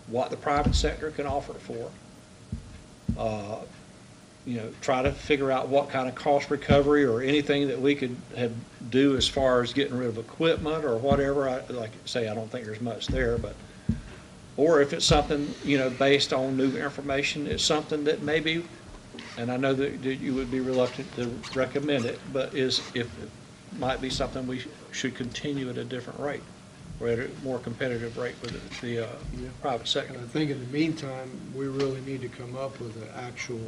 what the private sector can offer for. You know, try to figure out what kind of cost recovery or anything that we could do as far as getting rid of equipment or whatever. Like I say, I don't think there's much there, but, or if it's something, you know, based on new information, it's something that maybe, and I know that you would be reluctant to recommend it, but if it might be something we should continue at a different rate, or at a more competitive rate with the private sector. And I think in the meantime, we really need to come up with an actual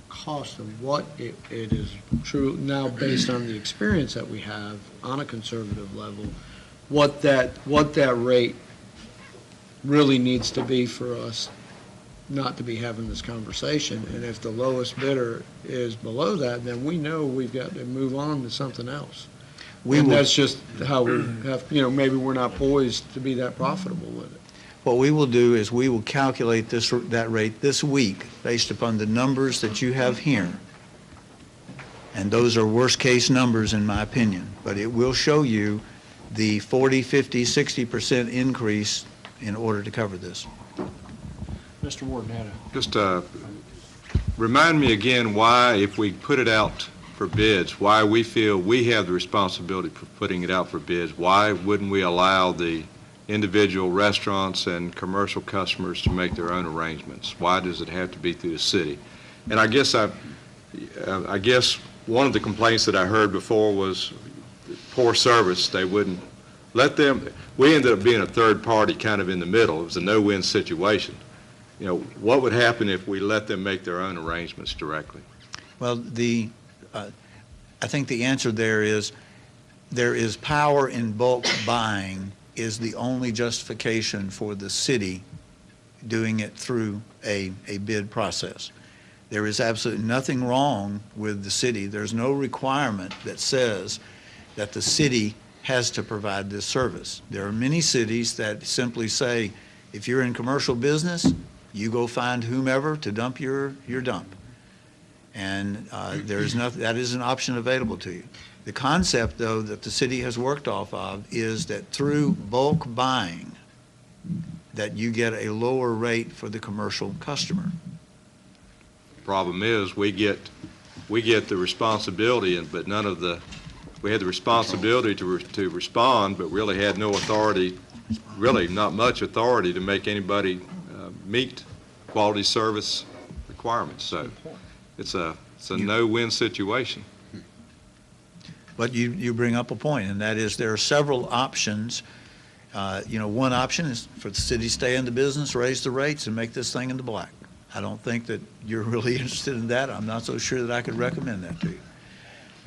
cost of what it is true, now based on the experience that we have on a conservative level, what that rate really needs to be for us not to be having this conversation. And if the lowest bidder is below that, then we know we've got to move on to something else. And that's just how we have, you know, maybe we're not poised to be that profitable with it. What we will do is we will calculate that rate this week based upon the numbers that you have here. And those are worst-case numbers in my opinion, but it will show you the 40, 50, 60% increase in order to cover this. Mr. Warden had a Just remind me again why, if we put it out for bids, why we feel we have the responsibility for putting it out for bids. Why wouldn't we allow the individual restaurants and commercial customers to make their own arrangements? Why does it have to be through the city? And I guess one of the complaints that I heard before was poor service. They wouldn't let them. We ended up being a third party kind of in the middle. It was a no-win situation. You know, what would happen if we let them make their own arrangements directly? Well, I think the answer there is power in bulk buying is the only justification for the city doing it through a bid process. There is absolutely nothing wrong with the city. There's no requirement that says that the city has to provide this service. There are many cities that simply say, if you're in commercial business, you go find whomever to dump your dump. And that is an option available to you. The concept, though, that the city has worked off of is that through bulk buying, that you get a lower rate for the commercial customer. Problem is, we get the responsibility, but we had the responsibility to respond, but really had no authority, really not much authority to make anybody meet quality service requirements. So it's a no-win situation. But you bring up a point, and that is there are several options. One option is for the city to stay in the business, raise the rates, and make this thing in the black. I don't think that you're really interested in that. I'm not so sure that I could recommend that to you.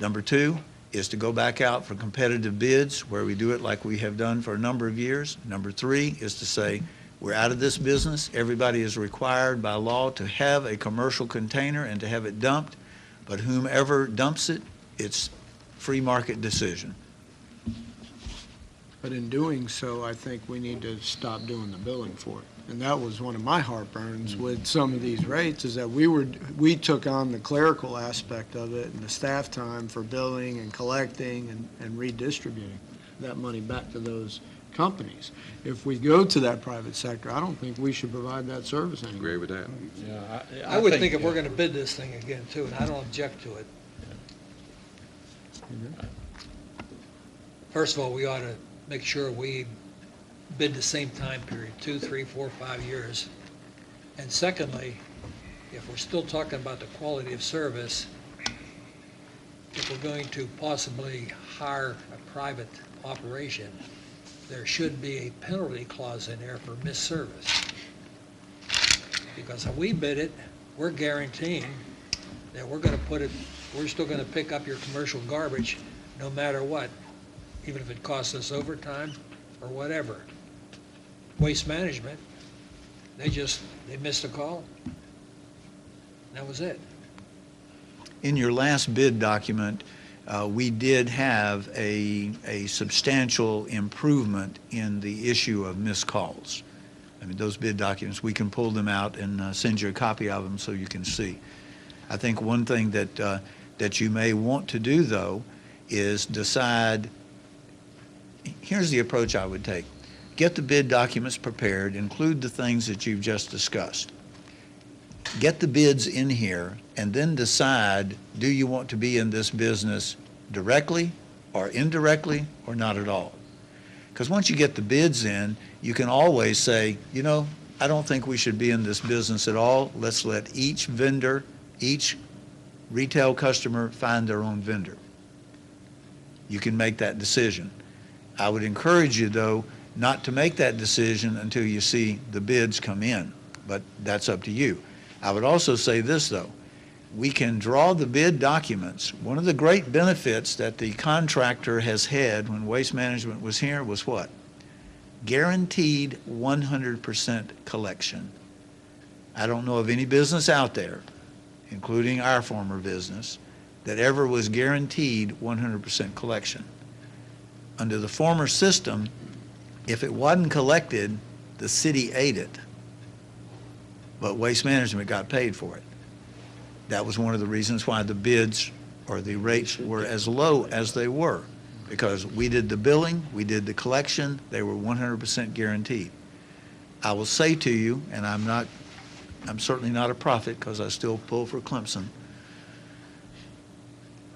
Number two is to go back out for competitive bids where we do it like we have done for a number of years. Number three is to say, we're out of this business. Everybody is required by law to have a commercial container and to have it dumped, but whomever dumps it, it's free market decision. But in doing so, I think we need to stop doing the billing for it. And that was one of my heartburns with some of these rates, is that we took on the clerical aspect of it and the staff time for billing and collecting and redistributing that money back to those companies. If we go to that private sector, I don't think we should provide that service anymore. Agree with that. Yeah, I would think if we're gonna bid this thing again too, and I don't object to it. First of all, we ought to make sure we bid the same time period, 2, 3, 4, 5 years. And secondly, if we're still talking about the quality of service, if we're going to possibly hire a private operation, there should be a penalty clause in there for missed service. Because if we bid it, we're guaranteeing that we're gonna put it, we're still gonna pick up your commercial garbage no matter what, even if it costs us overtime or whatever. Waste Management, they missed a call. That was it. In your last bid document, we did have a substantial improvement in the issue of missed calls. I mean, those bid documents, we can pull them out and send you a copy of them so you can see. I think one thing that you may want to do, though, is decide, here's the approach I would take. Get the bid documents prepared, include the things that you've just discussed. Get the bids in here, and then decide, do you want to be in this business directly or indirectly or not at all? Because once you get the bids in, you can always say, you know, I don't think we should be in this business at all. Let's let each vendor, each retail customer find their own vendor. You can make that decision. I would encourage you, though, not to make that decision until you see the bids come in, but that's up to you. I would also say this, though. We can draw the bid documents. One of the great benefits that the contractor has had when Waste Management was here was what? Guaranteed 100% collection. I don't know of any business out there, including our former business, that ever was guaranteed 100% collection. Under the former system, if it wasn't collected, the city ate it, but Waste Management got paid for it. That was one of the reasons why the bids or the rates were as low as they were, because we did the billing, we did the collection, they were 100% guaranteed. I will say to you, and I'm certainly not a prophet because I still pull for Clemson.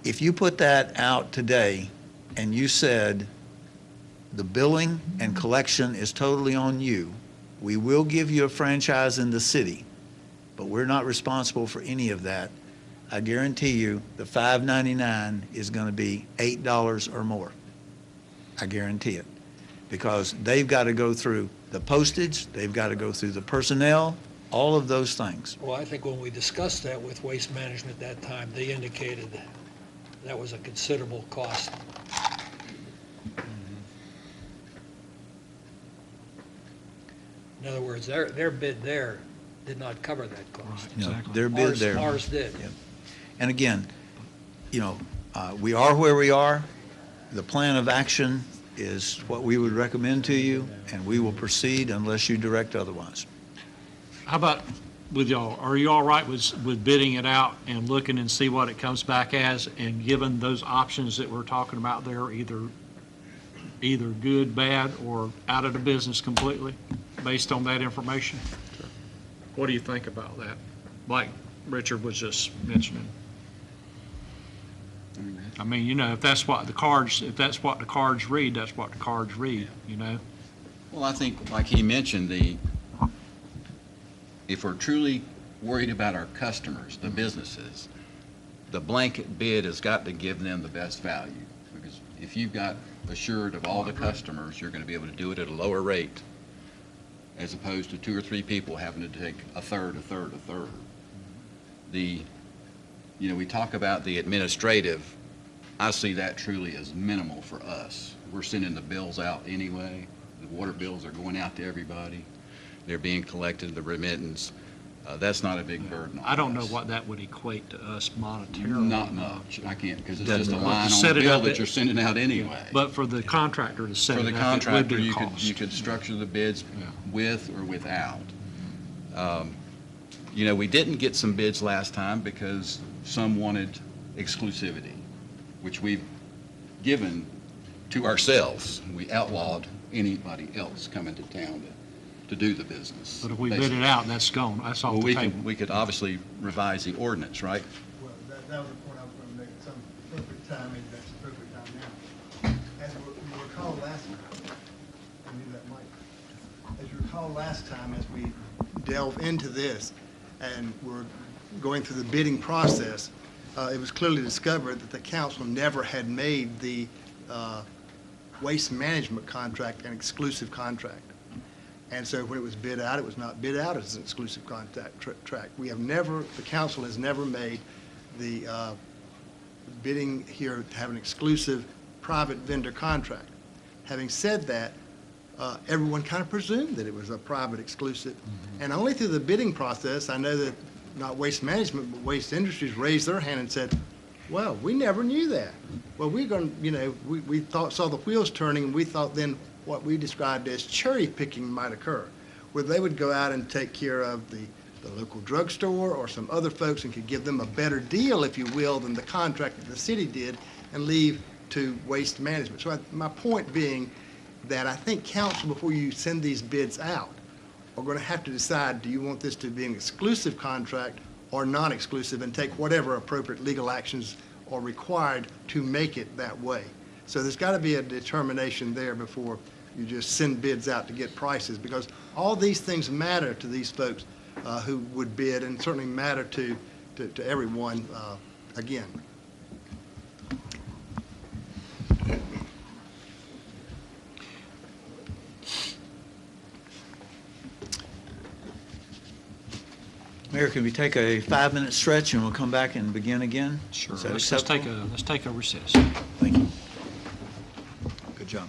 If you put that out today and you said the billing and collection is totally on you, we will give you a franchise in the city, but we're not responsible for any of that. I guarantee you the $5.99 is going to be $8 or more. I guarantee it. Because they've got to go through the postage, they've got to go through the personnel, all of those things. Well, I think when we discussed that with Waste Management that time, they indicated that was a considerable cost. In other words, their bid there did not cover that cost. No, their bid there. Ours did. Yeah. And again, you know, we are where we are. The plan of action is what we would recommend to you, and we will proceed unless you direct otherwise. How about with y'all? Are you all right with bidding it out and looking and see what it comes back as, and given those options that we're talking about there, either good, bad, or out of the business completely, based on that information? What do you think about that? Like Richard was just mentioning. I mean, you know, if that's what the cards read, that's what the cards read, you know? Well, I think, like he mentioned, if we're truly worried about our customers, the businesses, the blanket bid has got to give them the best value. Because if you've got assured of all the customers, you're going to be able to do it at a lower rate, as opposed to 2 or 3 people having to take a third. You know, we talk about the administrative. I see that truly as minimal for us. We're sending the bills out anyway. The water bills are going out to everybody. They're being collected, the remittance. That's not a big burden on us. I don't know what that would equate to us monetarily. Not much. I can't, because it's Doesn't just a matter. line on Set the it bill up that at- you're sending out anyway. But for the contractor to set For it the up, it would contractor, be a you cost. could structure the bids Yeah. with or without. You know, we didn't get some bids last time because some wanted exclusivity, which we've given to ourselves. We outlawed anybody else coming to town to do the business. But if we bid it out, that's gone, that's off Well, the table. we could obviously revise the ordinance, right? Well, that was the point I was going to make. Some appropriate time, maybe that's the appropriate time now. As you recall last time, I knew that mic. As you recall last time, as we delve into this and we're going through the bidding process, it was clearly discovered that the council never had made the waste management contract an exclusive contract. And so when it was bid out, it was not bid out as an exclusive contract track. We have never, the council has never made the bidding here to have an exclusive private vendor contract. Having said that, everyone kind of presumed that it was a private exclusive. And only through the bidding process, I know that not Waste Management, but Waste Industries raised their hand and said, well, we never knew that. Well, we're going to, we thought, saw the wheels turning, and we thought then what we described as cherry picking might occur, where they would go out and take care of the local drugstore or some other folks and could give them a better deal, if you will, than the contract that the city did, and leave to Waste Management. So my point being that I think council, before you send these bids out, are going to have to decide, do you want this to be an exclusive contract or non-exclusive, and take whatever appropriate legal actions are required to make it that way. So there's got to be a determination there before you just send bids out to get prices, because all these things matter to these folks who would bid, and certainly matter to everyone, again. Mayor, can we take a 5-minute stretch and we'll come back and begin again? Sure. Is that Let's acceptable? take a recess. Thank you. Good job.